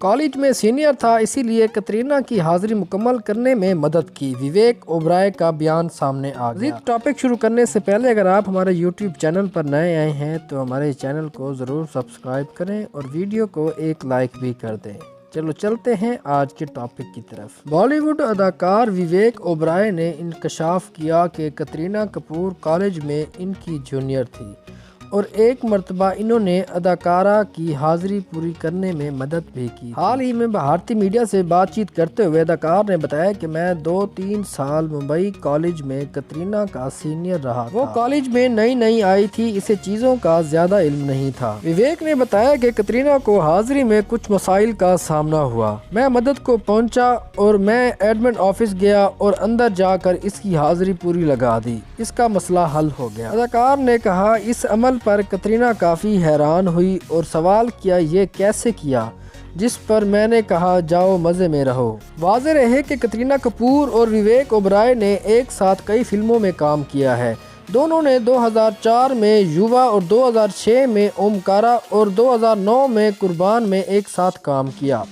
College में senior था, इसीलिए कतरीना की हाजिरी मुकम्मल करने में मदद की। विवेक ओबराय का बयान सामने आ गया। टॉपिक शुरू करने से पहले अगर आप हमारे यूट्यूब चैनल पर नए आए हैं तो हमारे चैनल को ज़रूर सब्सक्राइब करें और वीडियो को एक लाइक भी कर दें। चलो चलते हैं आज के टॉपिक की तरफ। बॉलीवुड अदाकार विवेक ओबराय ने इंकशाफ किया कि कतरीना कपूर कॉलेज में इनकी जूनियर थी और एक मर्तबा इन्होंने अदाकारा की हाजिरी पूरी करने में मदद भी की। हाल ही में भारतीय मीडिया से बातचीत करते हुए अदाकार ने बताया कि मैं 2-3 साल मुंबई कॉलेज में कतरीना का सीनियर रहा था। वो कॉलेज में नई आई थी, इसे चीज़ों का ज़्यादा इल्म नहीं था। विवेक ने बताया कि कतरीना को हाजिरी में कुछ मसाइल का सामना हुआ। मैं मदद को पहुंचा और मैं एडमिन ऑफिस गया और अंदर जाकर इसकी हाजिरी पूरी लगा दी। इसका मसला हल हो गया। अदाकार ने कहा, इस अमल पर कतरीना काफ़ी हैरान हुई और सवाल किया ये कैसे किया, जिस पर मैंने कहा जाओ मज़े में रहो। वाज़ेह रहे कि कतरीना कपूर और विवेक ओबराय ने एक साथ कई फिल्मों में काम किया है। दोनों ने 2004 में युवा और 2006 में ओमकारा और 2009 में कुर्बान में एक साथ काम किया।